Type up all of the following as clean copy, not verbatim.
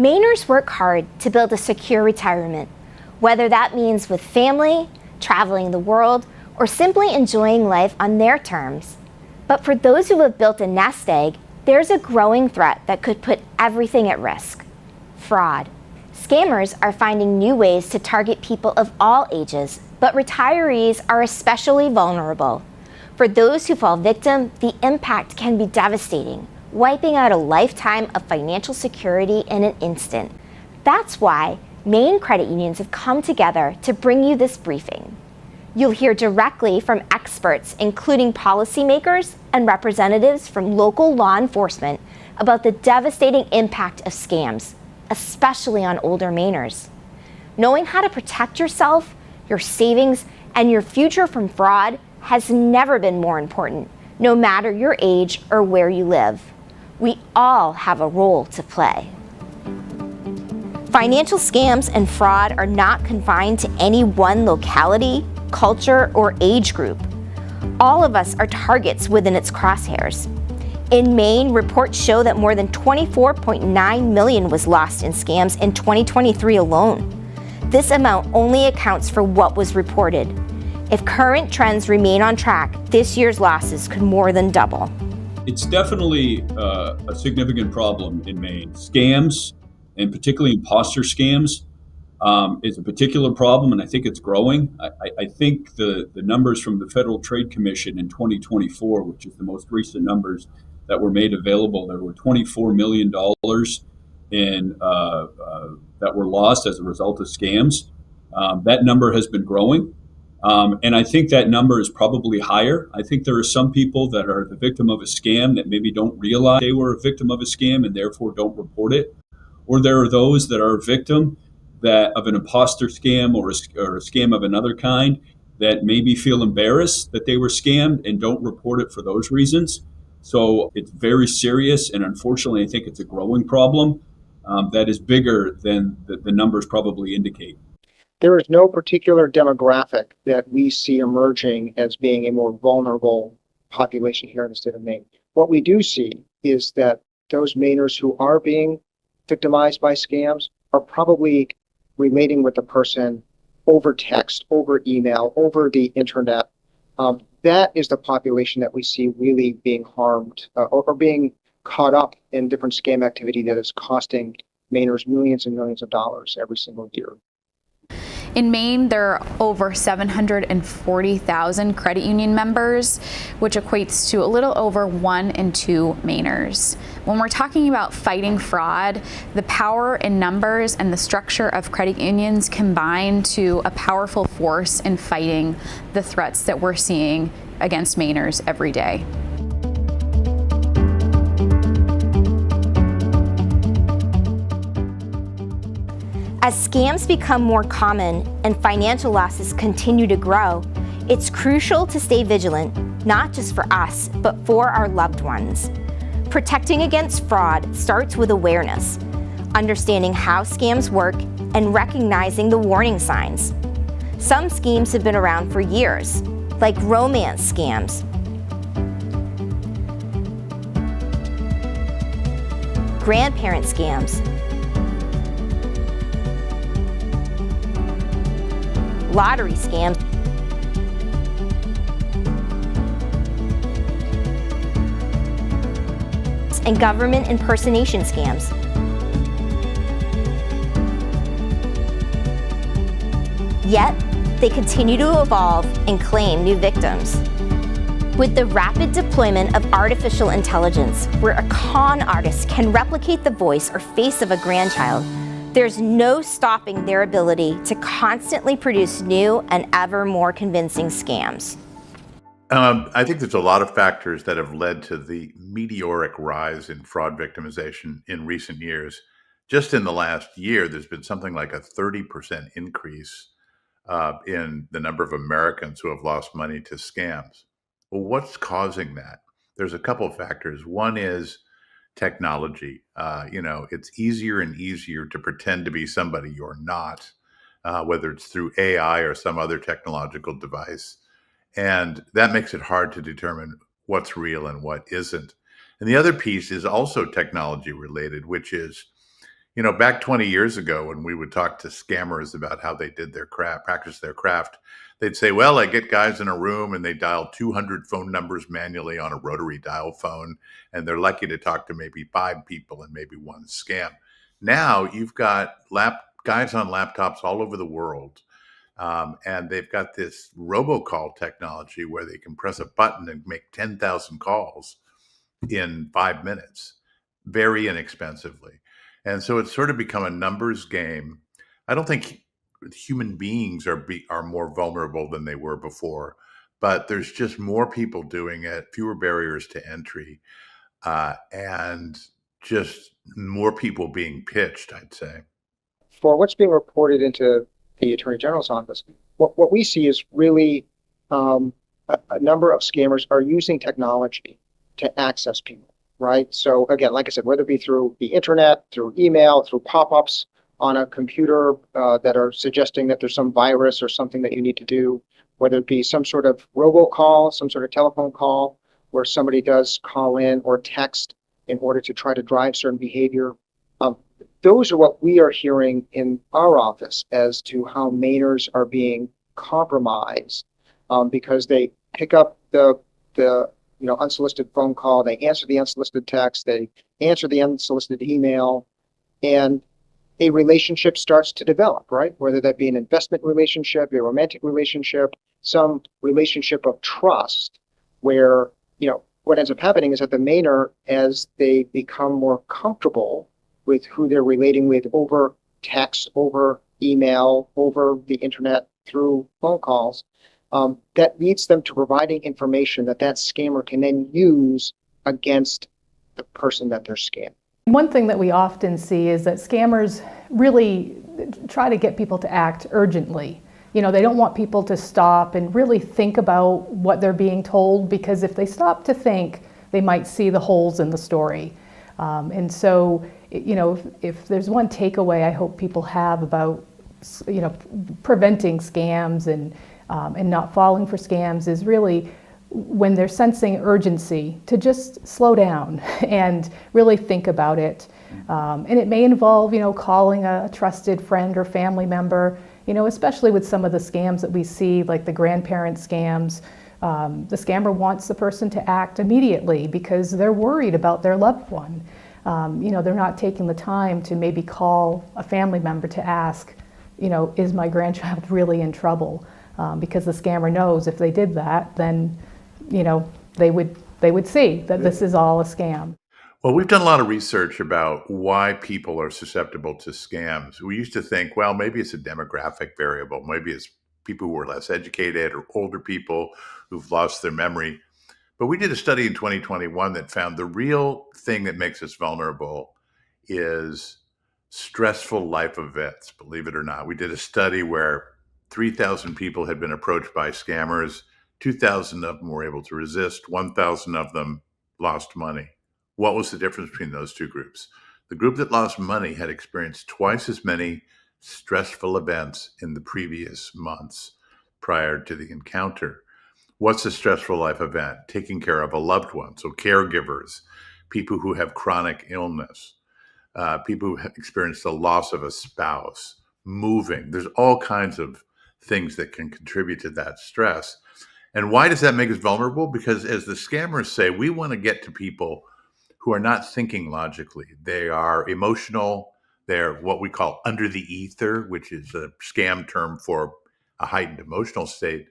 Mainers work hard to build a secure retirement, whether that means with family, traveling the world, or simply enjoying life on their terms. But for those who have built a nest egg, there's a growing threat that could put everything at risk: fraud. Scammers are finding new ways to target people of all ages, but retirees are especially vulnerable. For those who fall victim, the impact can be devastating, wiping out a lifetime of financial security in an instant. That's why Maine credit unions have come together to bring you this briefing. You'll hear directly from experts, including policymakers and representatives from local law enforcement, about the devastating impact of scams, especially on older Mainers. Knowing how to protect yourself, your savings, and your future from fraud has never been more important, no matter your age or where you live. We all have a role to play. Financial scams and fraud are not confined to any one locality, culture, or age group. All of us are targets within its crosshairs. In Maine, reports show that more than $24.9 million was lost in scams in 2023 alone. This amount only accounts for what was reported. If current trends remain on track, this year's losses could more than double. It's definitely a significant problem in Maine. Scams, and particularly imposter scams, is a particular problem, and I think it's growing. I think the numbers from the Federal Trade Commission in 2024, which is the most recent numbers that were made available, there were $24 million in that were lost as a result of scams. That number has been growing. And I think that number is probably higher. I think there are some people that are the victim of a scam that maybe don't realize they were a victim of a scam and therefore don't report it. Or there are those that are a victim of an imposter scam or a scam of another kind that maybe feel embarrassed that they were scammed and don't report it for those reasons. So it's very serious, and unfortunately, I think it's a growing problem that is bigger than the numbers probably indicate. There is no particular demographic that we see emerging as being a more vulnerable population here in the state of Maine. What we do see is that those Mainers who are being victimized by scams are probably relating with the person over text, over email, over the internet. That is the population that we see really being harmed or being caught up in different scam activity that is costing Mainers millions and millions of dollars every single year. In Maine, there are over 740,000 credit union members, which equates to a little over 1 in 2 Mainers. When we're talking about fighting fraud, the power in numbers and the structure of credit unions combine to a powerful force in fighting the threats that we're seeing against Mainers every day. As scams become more common and financial losses continue to grow, it's crucial to stay vigilant, not just for us, but for our loved ones. Protecting against fraud starts with awareness, understanding how scams work, and recognizing the warning signs. Some schemes have been around for years, like romance scams, grandparent scams, lottery scams, and government impersonation scams. Yet, they continue to evolve and claim new victims. With the rapid deployment of artificial intelligence, where a con artist can replicate the voice or face of a grandchild, there's no stopping their ability to constantly produce new and ever more convincing scams. I think there's a lot of factors that have led to the meteoric rise in fraud victimization in recent years. Just in the last year, there's been something like a 30% increase in the number of Americans who have lost money to scams. Well, what's causing that? There's a couple of factors. One is technology. It's easier and easier to pretend to be somebody you're not, whether it's through AI or some other technological device. And that makes it hard to determine what's real and what isn't. And the other piece is also technology related, which is, You know, back 20 years ago, when we would talk to scammers about how they did their craft, practice their craft, they'd say, well, I get guys in a room and they dial 200 phone numbers manually on a rotary dial phone, and they're lucky to talk to maybe 5 people and maybe one scam. Now you've got guys on laptops all over the world, and they've got this robocall technology where they can press a button and make 10,000 calls in 5 minutes, very inexpensively. And so it's sort of become a numbers game. I don't think human beings are more vulnerable than they were before, but there's just more people doing it, fewer barriers to entry, and just more people being pitched, I'd say. For what's being reported into the Attorney General's office, what we see is really a number of scammers are using technology to access people, right? So again, like I said, whether it be through the internet, through email, through pop-ups on a computer that are suggesting that there's some virus or something that you need to do, whether it be some sort of robocall, some sort of telephone call where somebody does call in or text in order to try to drive certain behavior. Those are what we are hearing in our office as to how Mainers are being compromised because they pick up the unsolicited phone call, they answer the unsolicited text, they answer the unsolicited email, and a relationship starts to develop, right? Whether that be an investment relationship, a romantic relationship, some relationship of trust, where, what ends up happening is that the Mainer, as they become more comfortable with who they're relating with over text, over email, over the internet, through phone calls, that leads them to providing information that scammer can then use against the person that they're scamming. One thing that we often see is that scammers really try to get people to act urgently. They don't want people to stop and really think about what they're being told, because if they stop to think, they might see the holes in the story. And so, if there's one takeaway I hope people have about, preventing scams and not falling for scams is really, when they're sensing urgency, to just slow down and really think about it. And it may involve, calling a trusted friend or family member, especially with some of the scams that we see, like the grandparent scams. The scammer wants the person to act immediately because they're worried about their loved one. They're not taking the time to maybe call a family member to ask, is my grandchild really in trouble? Because the scammer knows if they did that, then, they would see that this is all a scam. Well, we've done a lot of research about why people are susceptible to scams. We used to think, well, maybe it's a demographic variable. Maybe it's people who are less educated or older people who've lost their memory. But we did a study in 2021 that found the real thing that makes us vulnerable is stressful life events, believe it or not. We did a study where 3,000 people had been approached by scammers. 2,000 of them were able to resist. 1,000 of them lost money. What was the difference between those two groups? The group that lost money had experienced twice as many stressful events in the previous months prior to the encounter. What's a stressful life event? Taking care of a loved one. So caregivers, people who have chronic illness, people who have experienced the loss of a spouse, moving. There's all kinds of things that can contribute to that stress. And why does that make us vulnerable? Because as the scammers say, we want to get to people who are not thinking logically. They are emotional. They're what we call under the ether, which is a scam term for a heightened emotional state.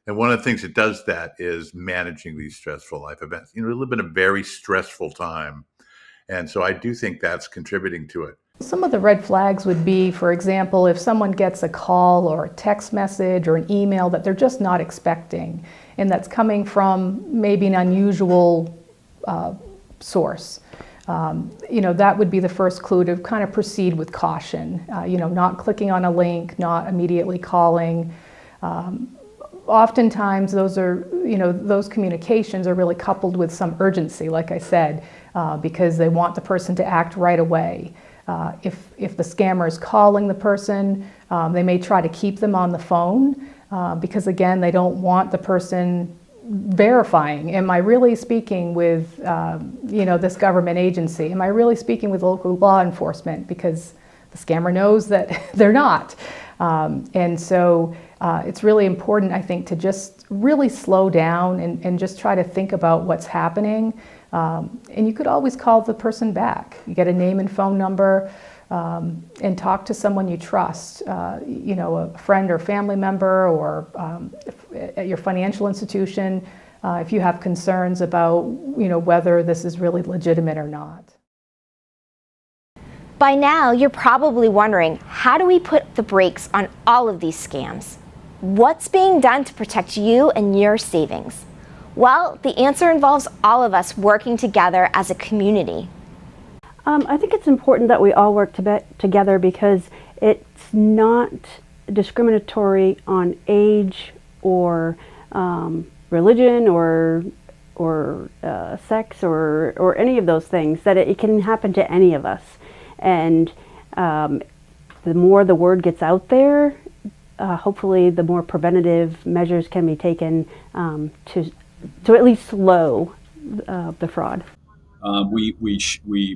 And one of the things that does that is managing these stressful life events. We live in a very stressful time. And so I do think that's contributing to it. Some of the red flags would be, for example, if someone gets a call or a text message or an email that they're just not expecting, and that's coming from maybe an unusual source. That would be the first clue to kind of proceed with caution. Not clicking on a link, not immediately calling. Oftentimes those communications are really coupled with some urgency, like I said, because they want the person to act right away. If the scammer is calling the person, they may try to keep them on the phone because, again, they don't want the person verifying, am I really speaking with, this government agency? Am I really speaking with local law enforcement? Because the scammer knows that they're not. And so it's really important, I think, to just really slow down and just try to think about what's happening. And you could always call the person back. You get a name and phone number, and talk to someone you trust, a friend or family member, or at your financial institution, if you have concerns about, whether this is really legitimate or not. By now, you're probably wondering, how do we put the brakes on all of these scams? What's being done to protect you and your savings? Well, the answer involves all of us working together as a community. I think it's important that we all work together because it's not discriminatory on age or religion or sex or any of those things, that it can happen to any of us. And the more the word gets out there, hopefully the more preventative measures can be taken to at least slow the fraud. We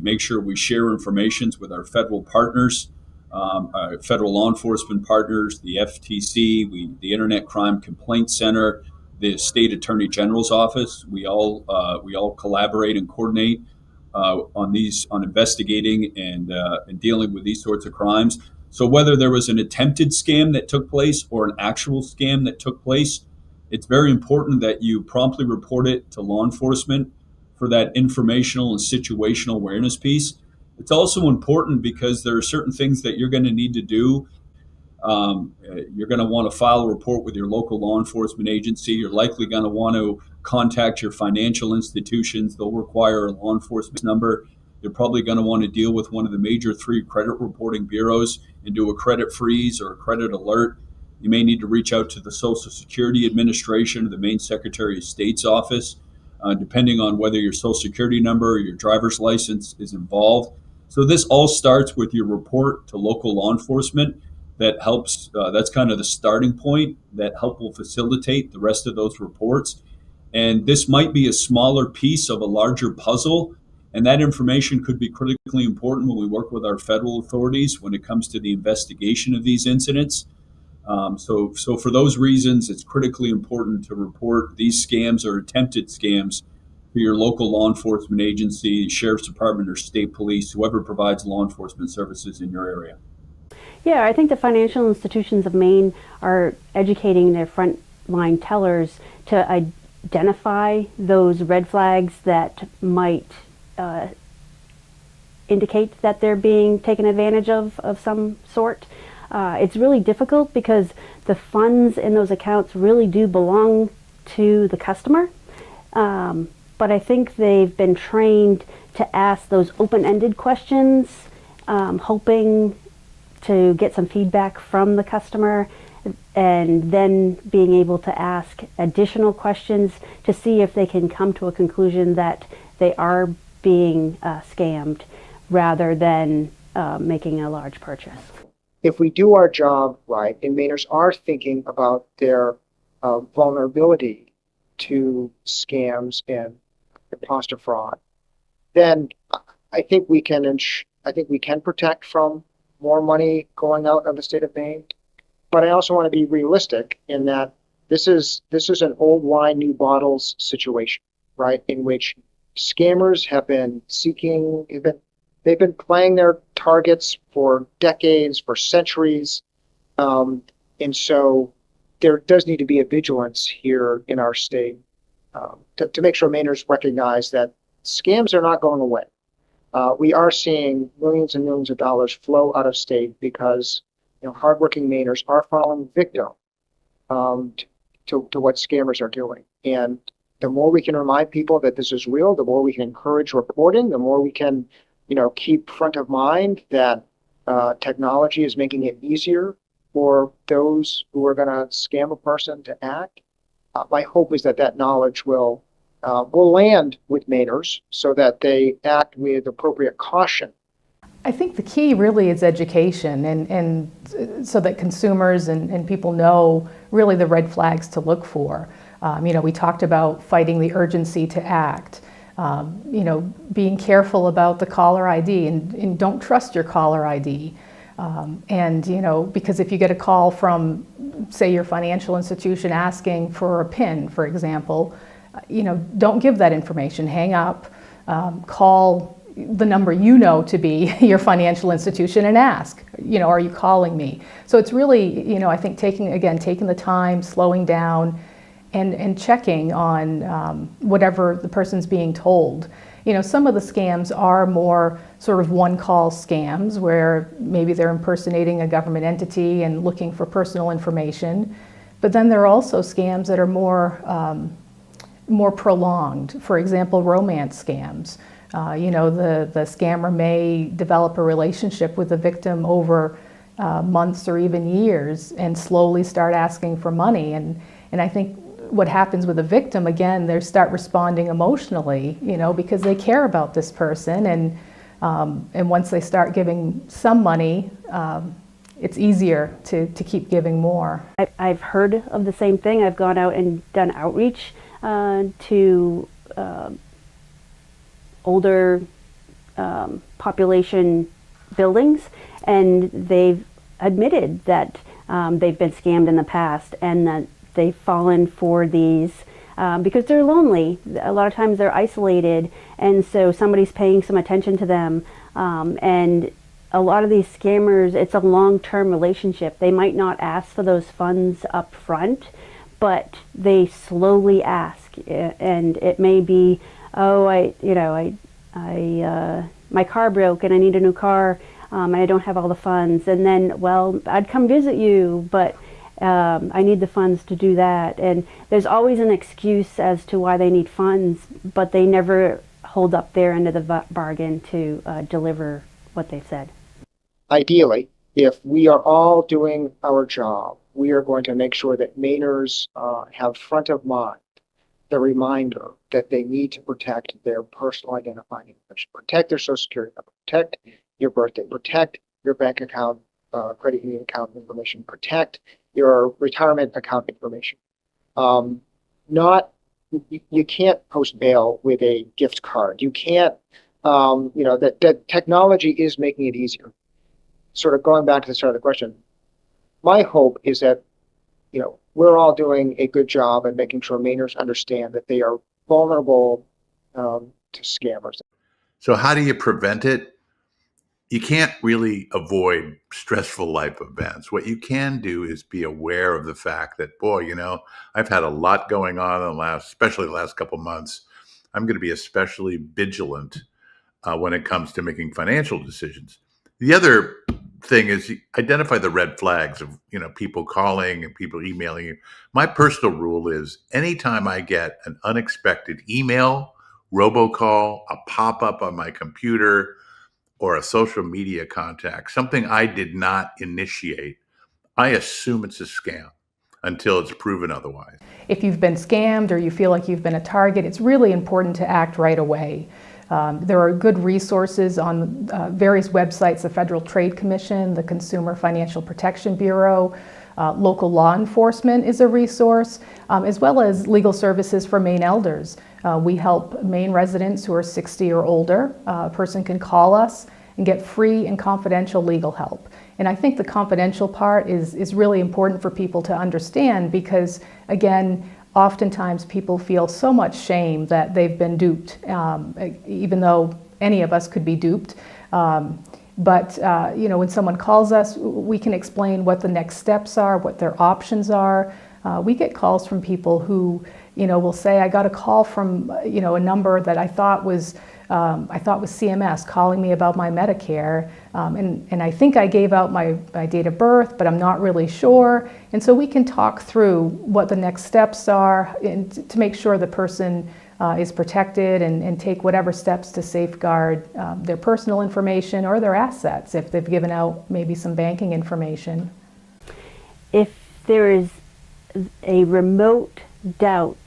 make sure we share information with our federal partners, our federal law enforcement partners, the FTC, the Internet Crime Complaint Center, the State Attorney General's office. We all collaborate and coordinate on investigating and dealing with these sorts of crimes. So whether there was an attempted scam that took place or an actual scam that took place, it's very important that you promptly report it to law enforcement for that informational and situational awareness piece. It's also important because there are certain things that you're going to need to do. You're going to want to file a report with your local law enforcement agency. You're likely going to want to contact your financial institutions. They'll require a law enforcement number. You're probably going to want to deal with one of the major 3 credit reporting bureaus and do a credit freeze or a credit alert. You may need to reach out to the Social Security Administration or the Maine Secretary of State's office, depending on whether your Social Security number or your driver's license is involved. So this all starts with your report to local law enforcement. That helps. That's kind of the starting point. That will facilitate the rest of those reports. And this might be a smaller piece of a larger puzzle. And that information could be critically important when we work with our federal authorities when it comes to the investigation of these incidents. So for those reasons, it's critically important to report these scams or attempted scams to your local law enforcement agency, sheriff's department, or state police, whoever provides law enforcement services in your area. Yeah, I think the financial institutions of Maine are educating their frontline tellers to identify those red flags that might indicate that they're being taken advantage of some sort. It's really difficult because the funds in those accounts really do belong to the customer. But I think they've been trained to ask those open-ended questions, hoping to get some feedback from the customer, and then being able to ask additional questions to see if they can come to a conclusion that they are being scammed rather than making a large purchase. If we do our job right, and Mainers are thinking about their vulnerability to scams and imposter fraud, then I think we can protect from more money going out of the state of Maine. But I also want to be realistic in that this is an old wine, new bottles situation, right? In which scammers have been they've been playing their targets for decades, for centuries. And so there does need to be a vigilance here in our state to make sure Mainers recognize that scams are not going away. We are seeing millions and millions of dollars flow out of state because hardworking Mainers are falling victim to what scammers are doing. And the more we can remind people that this is real, the more we can encourage reporting, the more we can keep front of mind that technology is making it easier for those who are going to scam a person to act. My hope is that knowledge will land with Mainers so that they act with appropriate caution. I think the key really is education, and so that consumers and people know really the red flags to look for. We talked about fighting the urgency to act, being careful about the caller ID and don't trust your caller ID. Because if you get a call from, say, your financial institution asking for a PIN, for example, don't give that information. Hang up, call the number to be your financial institution and ask, are you calling me? So it's really, I think taking the time, slowing down, and checking on whatever the person's being told. Some of the scams are more sort of one-call scams where maybe they're impersonating a government entity and looking for personal information. But then there are also scams that are more prolonged. For example, romance scams. The scammer may develop a relationship with the victim over months or even years and slowly start asking for money. And I think what happens with a victim, again, they start responding emotionally, because they care about this person. And once they start giving some money, it's easier to keep giving more. I've heard of the same thing. I've gone out and done outreach to older population buildings, and they've admitted that they've been scammed in the past and that they've fallen for these because they're lonely. A lot of times they're isolated, and so somebody's paying some attention to them. And a lot of these scammers, it's a long-term relationship. They might not ask for those funds up front, but they slowly ask, and it may be, my car broke and I need a new car, and I don't have all the funds. And then, well, I'd come visit you, but I need the funds to do that. And there's always an excuse as to why they need funds, but they never hold up their end of the bargain to deliver what they've said. Ideally, if we are all doing our job, we are going to make sure that Mainers have front of mind the reminder that they need to protect their personal identifying information, protect their social security number, protect your birthday, protect your bank account, credit union account information, protect your retirement account information. You can't post bail with a gift card. You can't, that technology is making it easier. Sort of going back to the start of the question, my hope is that, we're all doing a good job at making sure Mainers understand that they are vulnerable to scammers. So how do you prevent it? You can't really avoid stressful life events. What you can do is be aware of the fact that, I've had a lot going on especially the last couple of months. I'm going to be especially vigilant when it comes to making financial decisions. The other thing is identify the red flags of, people calling and people emailing you. My personal rule is anytime I get an unexpected email, robocall, a pop-up on my computer, or a social media contact, something I did not initiate, I assume it's a scam until it's proven otherwise. If you've been scammed or you feel like you've been a target, it's really important to act right away. There are good resources on various websites, the Federal Trade Commission, the Consumer Financial Protection Bureau, local law enforcement is a resource, as well as legal services for Maine elders. We help Maine residents who are 60 or older. A person can call us and get free and confidential legal help. And I think the confidential part is really important for people to understand because, again, oftentimes people feel so much shame that they've been duped, even though any of us could be duped. But when someone calls us, we can explain what the next steps are, what their options are. We get calls from people who, will say, I got a call from, a number that I thought was CMS calling me about my Medicare, and I think I gave out my date of birth, but I'm not really sure. And so we can talk through what the next steps are and to make sure the person is protected and take whatever steps to safeguard their personal information or their assets if they've given out maybe some banking information. If there is a remote doubt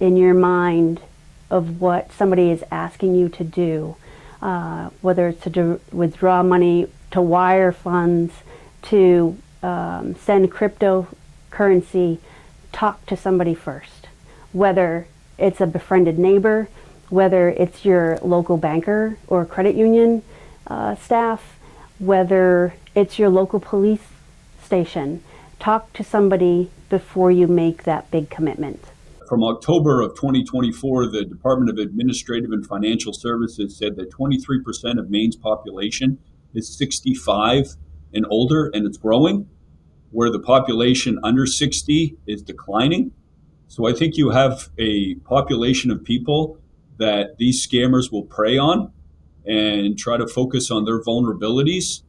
in your mind of what somebody is asking you to do, whether it's to withdraw money, to wire funds, to send cryptocurrency, talk to somebody first. Whether it's a befriended neighbor, whether it's your local banker or credit union staff, whether it's your local police station, talk to somebody before you make that big commitment. From October of 2024, the Department of Administrative and Financial Services said that 23% of Maine's population is 65 and older, and it's growing, where the population under 60 is declining. So I think you have a population of people that these scammers will prey on and try to focus on their vulnerabilities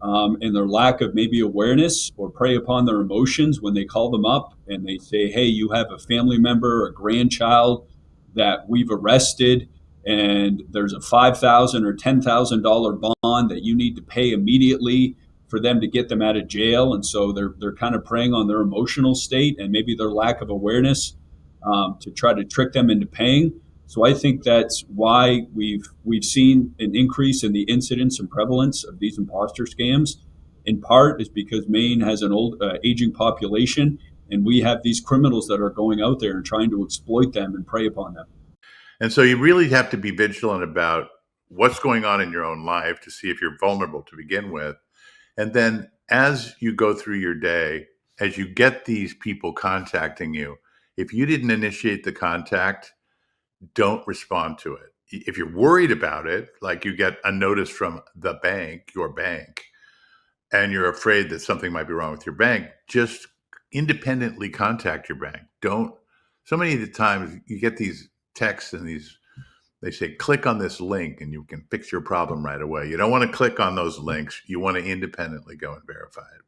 and their lack of maybe awareness, or prey upon their emotions when they call them up and they say, hey, you have a family member, a grandchild that we've arrested, and there's a $5,000 or $10,000 bond that you need to pay immediately for them to get them out of jail. And so they're kind of preying on their emotional state and maybe their lack of awareness to try to trick them into paying. So I think that's why we've seen an increase in the incidence and prevalence of these imposter scams. In part is because Maine has an old aging population, and we have these criminals that are going out there and trying to exploit them and prey upon them. And so you really have to be vigilant about what's going on in your own life to see if you're vulnerable to begin with. And then as you go through your day, as you get these people contacting you, if you didn't initiate the contact, don't respond to it. If you're worried about it, like you get a notice from the bank, your bank, and you're afraid that something might be wrong with your bank, just independently contact your bank. So many of the times you get these texts and they say, click on this link and you can fix your problem right away. You don't want to click on those links. You want to independently go and verify it.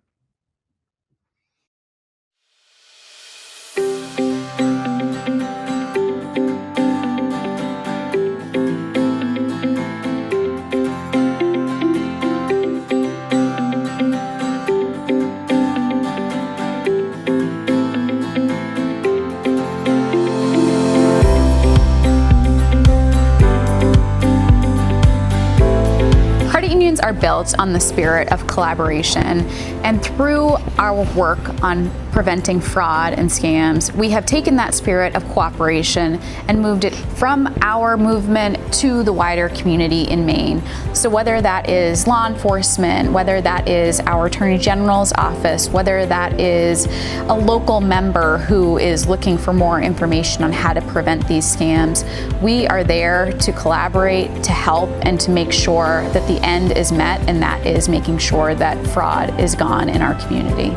Are built on the spirit of collaboration, and through our work on preventing fraud and scams, we have taken that spirit of cooperation and moved it from our movement to the wider community in Maine. So whether that is law enforcement, whether that is our Attorney General's office, whether that is a local member who is looking for more information on how to prevent these scams, we are there to collaborate, to help, and to make sure that the end is met, and that is making sure that fraud is gone in our community.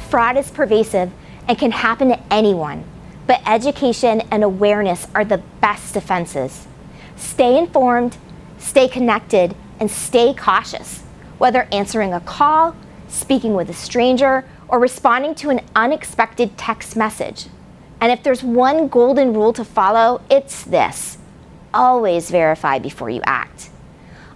Fraud is pervasive and can happen to anyone, but education and awareness are the best defenses. Stay informed, stay connected, and stay cautious, whether answering a call, speaking with a stranger, or responding to an unexpected text message. And if there's one golden rule to follow, it's this: always verify before you act.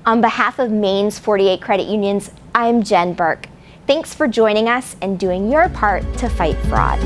On behalf of Maine's 48 credit unions, I'm Jen Burke. Thanks for joining us and doing your part to fight fraud.